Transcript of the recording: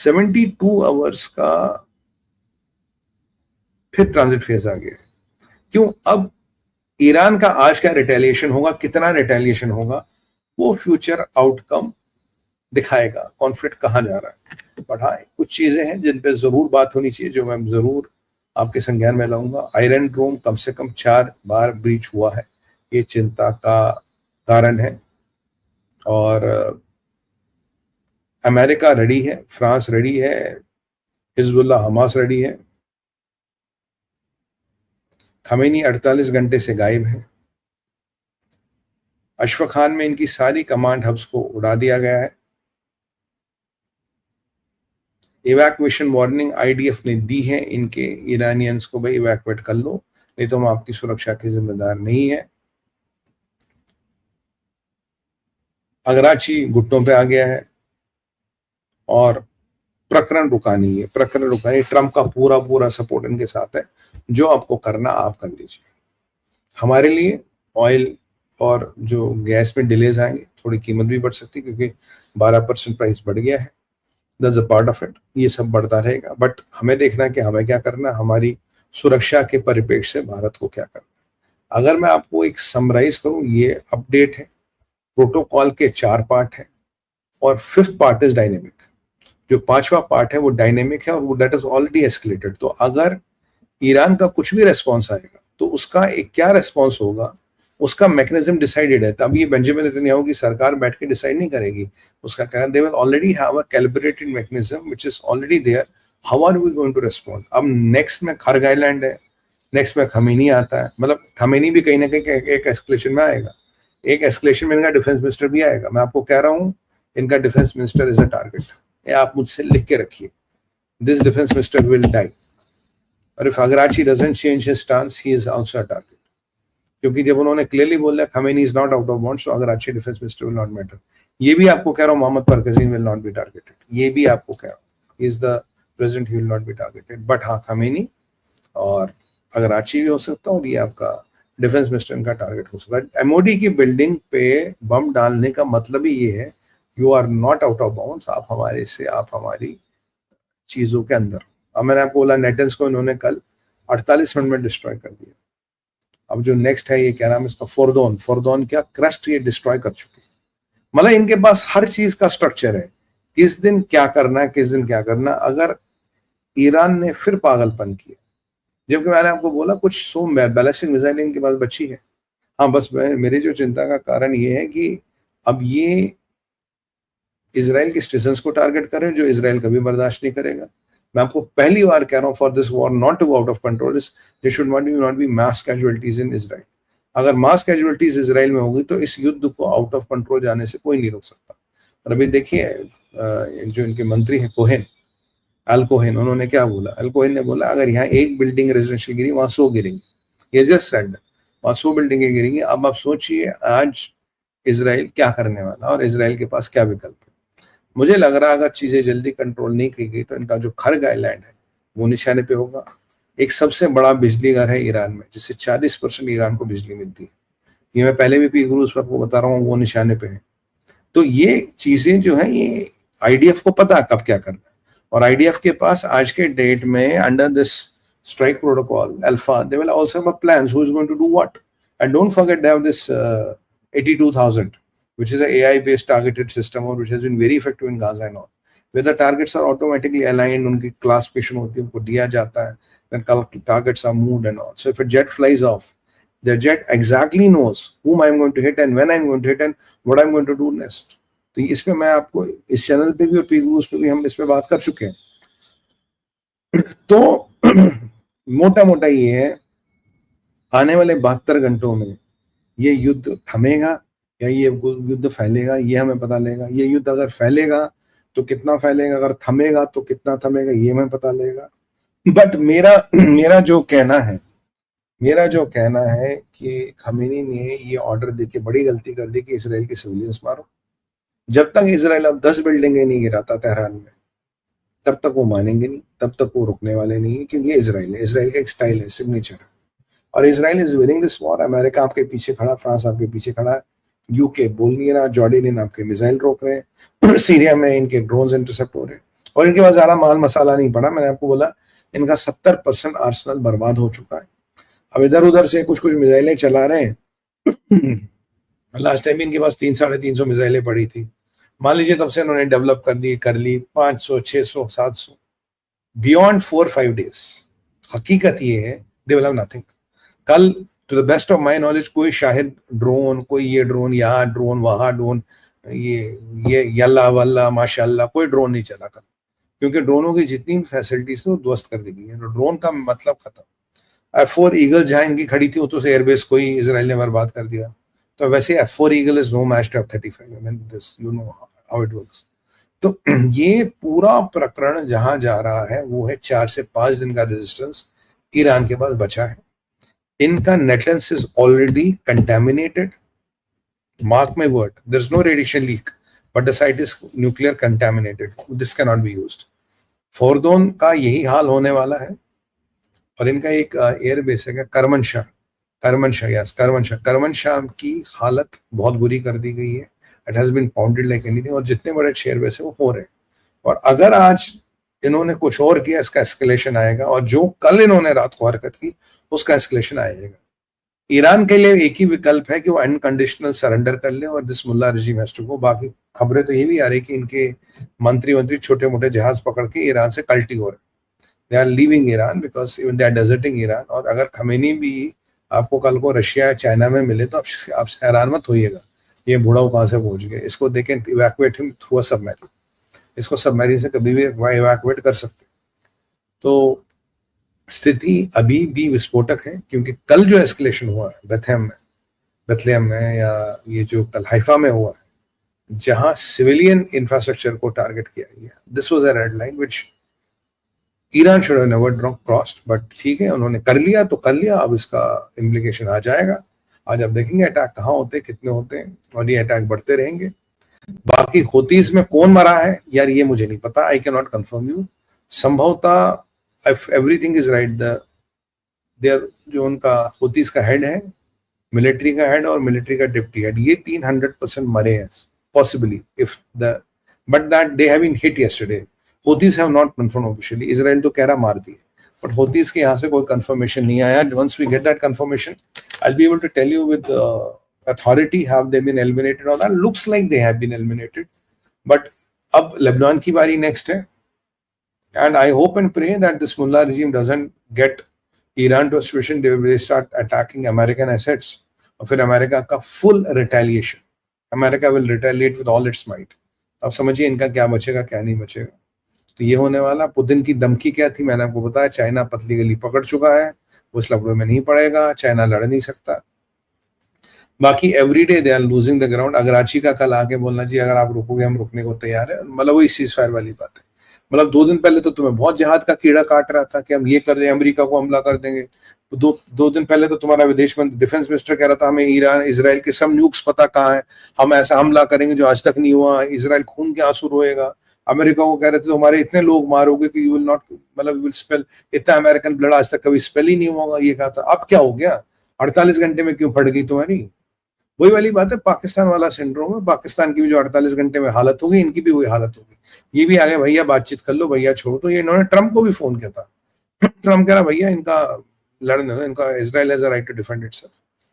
72 hours का फिर transit phase आ गया। क्यों? अब ईरान का आज क्या रिटेलिएशन होगा, कितना रिटेलिएशन होगा, वो फ्यूचर आउटकम दिखाएगा, कॉन्फ्लिक्ट कहां जा रहा है। बट हाँ, कुछ चीजें हैं जिन पे जरूर बात होनी चाहिए, जो मैं जरूर आपके संज्ञान में लाऊंगा। आयरन डोम कम से कम 4 बार ब्रीच हुआ है, ये चिंता का कारण है। और अमेरिका रेडी है, फ्रांस रेडी है, हिजबुल्लाह हमास रेडी है। खमेनी 48 घंटे से गायब है। अशफाक खान में इनकी सारी कमांड हब्स को उड़ा दिया गया है। इवैक्यूएशन वार्निंग आईडीएफ ने दी है इनके ईरानियंस को, भाई इवैक्यूएट कर लो, नहीं तो हम आपकी सुरक्षा के जिम्मेदार नहीं है। अगराची घुटनों पे आ गया है और प्रकरण रुका नहीं है, प्रकरण रुका नहीं। ट्रंप का पूरा पूरा सपोर्ट इनके साथ है, जो आपको करना आप कर लीजिए। हमारे लिए ऑयल और जो गैस में डिलेज आएंगे, थोड़ी कीमत भी बढ़ सकती है क्योंकि 12% प्राइस बढ़ गया है। That's a part of it, ये सब बढ़ता रहेगा। बट हमें देखना है कि हमें क्या करना है, हमारी सुरक्षा के परिप्रेक्ष्य से भारत को क्या करना है। अगर मैं आपको एक समराइज करूं, ये अपडेट है, प्रोटोकॉल के 4 पार्ट हैं और 5th पार्ट इज डायनेमिक। जो 5वां पार्ट है वो डायनेमिक है और वो दैट इज ऑलरेडी एस्केलेटेड। तो अगर ईरान का कुछ भी रेस्पॉन्स आएगा तो उसका एक क्या रेस्पॉन्स होगा, उसका मैकेनिज्म डिसाइडेड है। तब ये बेंजामिन नेतन्याहू की सरकार बैठ के डिसाइड नहीं करेगी, उसका क्या, they will already have a calibrated mechanism which is already there. How are we going to respond? अब नेक्स्ट में खर्ग आइलैंड है, नेक्स्ट में खमेनी आता है, मतलब खमेनी भी कहीं ना कहीं एक एस्केलेशन में आएगा। एक एस्केलेशन में इनका डिफेंस मिनिस्टर भी आएगा। मैं आपको कह रहा हूं, इनका defence minister is a target. ये आप मुझसे लिख के रखिए, this defence minister will die. और if Araghchi doesn't change his stance, he is also a target. क्योंकि जब उन्होंने क्लियरली बोला Khamenei is not out of bounds, तो Araghchi defence minister will not matter. ये भी आपको कह रहा हूं, मोहम्मद परकजीन विल नॉट बी टारगेटेड। ये भी आपको कह रहा हूं, he is the president, he will not be targeted. But हाँ, खमेनी और अगराची भी हो सकता है और ये आपका डिफेंस मिनिस्टर का टारगेट हो सकता है। एमओडी की बिल्डिंग पे बम डालने का मतलब ही ये है, you are not out of bounds, आप हमारे से, आप हमारी चीजों के अंदर। अब मैंने आपको बोला नेटेंस को इन्होंने कल 48 मिनट में डिस्ट्रॉय कर दिया। अब जो नेक्स्ट है, ये क्या नाम है इसका, फोरदोन क्या क्रस्ट ये डिस्ट्रॉय कर चुके हैं। मतलब इनके पास हर चीज का स्ट्रक्चर है, किस दिन क्या करना है, किस दिन क्या करना। अगर ईरान ने फिर पागलपन किया, जबकि मैंने आपको बोला कुछ 100 बैलिस्टिक मिसाइल इनके पास बची है। हाँ, बस मेरी जो चिंता का कारण ये है कि अब ये इजराइल के सिटीजन्स को टारगेट करें, जो इजराइल कभी बर्दाश्त नहीं करेगा। मैं आपको पहली बार कह रहा हूं, for this war not to go out of control, there should not be mass casualties in Israel. अगर मास कैजुअलिटीज इजराइल में होगी तो इस युद्ध को आउट ऑफ कंट्रोल जाने से कोई नहीं रोक सकता। और अभी देखिए, जो इनके मंत्री हैं कोहेन, अल कोहेन, उन्होंने क्या बोला? अल कोहेन ने बोला अगर यहाँ एक बिल्डिंग रेजिडेंशियल गिरी, वहां 100 गिरेंगी। ये जस्ट सेड, वहां 100 बिल्डिंगें गिरेंगी। अब आप सोचिए आज इजराइल क्या करने वाला और इजराइल के पास क्या विकल्प है। मुझे लग रहा है अगर चीजें जल्दी कंट्रोल नहीं की गई तो इनका जो खर्ग आइलैंड है वो निशाने पे होगा। एक सबसे बड़ा बिजली घर है ईरान में, जिससे 40% ईरान को बिजली मिलती है। ये मैं पहले भी पीगुरूज पर आपको बता रहा हूँ, वो निशाने पे है। तो ये चीजें जो है, ये आईडीएफ को पता है कब क्या करना है। और आईडीएफ के पास आज के डेट में under this strike protocol alpha, they will also have plans who is going to do what. And don't forget they have this 82,000, which is an AI based targeted system or which has been very effective in Gaza and all, where the targets are automatically aligned, उनकी classification होती है, उनको दिया जाता है, then targets are moved and all. So if a jet flies off, the jet exactly knows whom I'm going to hit and when I'm going to hit and what I'm going to do next. तो इस पे मैं आपको इस channel पे भी और पीगूस पे भी हम इस पे बात कर चुके हैं। तो मोटा मोटा ये है, आने वाले 72 घंटों में ये युद्ध थमेगा या ये युद्ध फैलेगा, ये हमें पता लगेगा। ये युद्ध अगर फैलेगा तो कितना फैलेगा, अगर थमेगा तो कितना थमेगा, ये हमें पता लगेगा। बट मेरा जो कहना है कि खमेनी ने ये ऑर्डर देके बड़ी गलती कर दी कि इसराइल के सिविलियंस मारो। जब तक इसराइल अब 10 बिल्डिंगें नहीं गिराता तेहरान में, तब तक वो मानेंगे नहीं, तब तक वो रुकने वाले नहीं है, क्योंकि ये इसराइल है। इसराइल का एक स्टाइल है, सिग्नेचर है, और Israel is winning this war. America आपके पीछे खड़ा, फ्रांस आपके पीछे खड़ा है, यूके बोल नहीं रहा, जॉर्डन आपके मिसाइल रोक रहे हैं, सीरिया में इनके ड्रोन्स इंटरसेप्ट हो रहे हैं, और इनके पास ज्यादा माल मसाला नहीं पड़ा। मैंने आपको बोला इनका 70% आर्सेनल बर्बाद हो चुका है। अब इधर उधर से कुछ कुछ मिसाइलें चला रहे हैं। लास्ट टाइम इनके पास 300-350 मिसाइलें पड़ी थी। मान लीजिए तब से इन्होंने डेवलप कर ली 500, 600, 700 बियॉन्ड 4-5 डेज। हकीकत ये है दे विल हैव नथिंग। कल to the best of my knowledge कोई शाहिद ड्रोन, कोई ये ड्रोन, यहाँ ड्रोन, वहां ड्रोन, ये यल्ला वल्ला माशाल्लाह कोई ड्रोन नहीं चला कल, क्योंकि ड्रोनों की जितनी फैसिलिटीज थी वो ध्वस्त कर दी गई है। तो ड्रोन का मतलब खत्म। F4 ईगल जहां इनकी खड़ी थी वो तो एयरबेस को ही इसराइल ने बर्बाद कर दिया। तो वैसे F4 eagle is no match to F-35। I mean this you know how it works. तो ये पूरा प्रकरण जहां जा रहा है वो है 4 से 5 दिन का रेजिस्टेंस ईरान के पास बचा है। इनका नेटलेंस is already contaminated. Mark my word, there's no radiation leak, but the site is nuclear contaminated. This cannot be used. फोरदोन का यही हाल होने वाला है। और इनका एक एयर बेस है करमनशाह की हालत बहुत बुरी कर दी गई है। It has been pounded like anything. और जितने बड़े शेयर बेस है वो हो रहे हैं। और अगर आज इन्होंने कुछ और किया इसका एस्केलेशन आएगा। और जो कल इन्होंने रात को हरकत की उसका एस्केलेशन आएगा। ईरान के लिए एक ही विकल्प है कि वो अनकंडीशनल सरेंडर कर ले और this mullah regime has to go. बाकी खबरें तो ये भी आ रही कि इनके मंत्री छोटे मोटे जहाज पकड़ के ईरान से कल्टी हो रहे। They are leaving Iran because even they are deserting Iran. और अगर खमेनी भी आपको कल को रशिया या चाइना में मिले तो आप हैरान मत होइएगा ये बूढ़ा कहाँ से पहुंच गए। इसको they can evacuate him through a submarine. इसको सबमरीन से कभी भी इवैक्यूएट कर सकते। तो स्थिति अभी भी विस्फोटक है, क्योंकि कल जो एस्केलेशन हुआ है बेथलेहम में या ये जो कल हाइफा में हुआ है जहां सिविलियन इंफ्रास्ट्रक्चर को टारगेट किया गया, this was a red line which Iran should have never crossed. But ठीक है उन्होंने कर लिया तो कर लिया। अब इसका इम्प्लीकेशन आ जाएगा। आज आप देखेंगे अटैक कहाँ होते हैं, कितने होते हैं, और ये अटैक बढ़ते रहेंगे। बाकी होतीज में कौन मरा है यार ये मुझे नहीं पता। I can not confirm you. संभवतः if everything is right, जो उनका होतीज का हेड है, मिलिट्री का हेड और मिलिट्री का डिप्टी हेड, ये 300% मरे हैं possibly if the but that they have been hit yesterday. होतीज have not confirmed officially. Israel तो कह रहा मार दिए, बट होतीज के यहाँ से कोई कंफर्मेशन नहीं आया। once we get that confirmation I'll be able to tell you with authority have they been eliminated or not. Looks like they have been eliminated, but अब लेबनान की बारी नेक्स्ट है। And I hope and pray that this mullah regime doesn't get Iran to a situation where they start attacking American assets. और फिर America का full retaliation. America will retaliate with all its might. अब समझिए इनका क्या बचेगा क्या नहीं बचेगा। तो ये होने वाला। पुतिन की धमकी क्या थी मैंने आपको बताया। चाइना पतली गली पकड़ चुका है, वो इस लफड़े में नहीं पड़ेगा। चाइना लड़ नहीं सकता। बाकी everyday they are losing the ground. अगर कराची का कल आके बोलना जी अगर आप रुकोगे हम रुकने को तैयार है, मतलब वही सीज फायर वाली बात है। मतलब 2 दिन पहले तो तुम्हें बहुत जिहाद का कीड़ा काट रहा था कि हम ये कर रहे हैं, अमेरिका को हमला कर देंगे। तो 2 दिन पहले तो तुम्हारा विदेश मंत्री डिफेंस मिनिस्टर कह रहा था हमें ईरान इजराइल के सब न्यूक्स पता कहाँ है, हम ऐसा हमला करेंगे जो आज तक नहीं हुआ, इजराइल खून के आंसू रोएगा। अमेरिका को कह रहे थे तुम्हारे इतने लोग मारोगे कि यू विल नॉट मतलब यू विल स्पेल, इतना अमेरिकन ब्लड आज तक कभी स्पेल ही नहीं हुआ, ये कहा था। अब क्या हो गया? 48 घंटे में क्यों फट गई तुम्हारी? वही वाली बात है, पाकिस्तान वाला सिंड्रोम है। पाकिस्तान की भी जो 48 घंटे में हालत होगी इनकी भी वही हालत होगी। ये भी आगे भैया बातचीत कर लो, भैया छोड़ दो। ये इन्होंने ट्रम्प को भी फोन किया था। ट्रम्प कह रहा भैया इनका लड़ने दो, इनका Israel has a right to defend itself.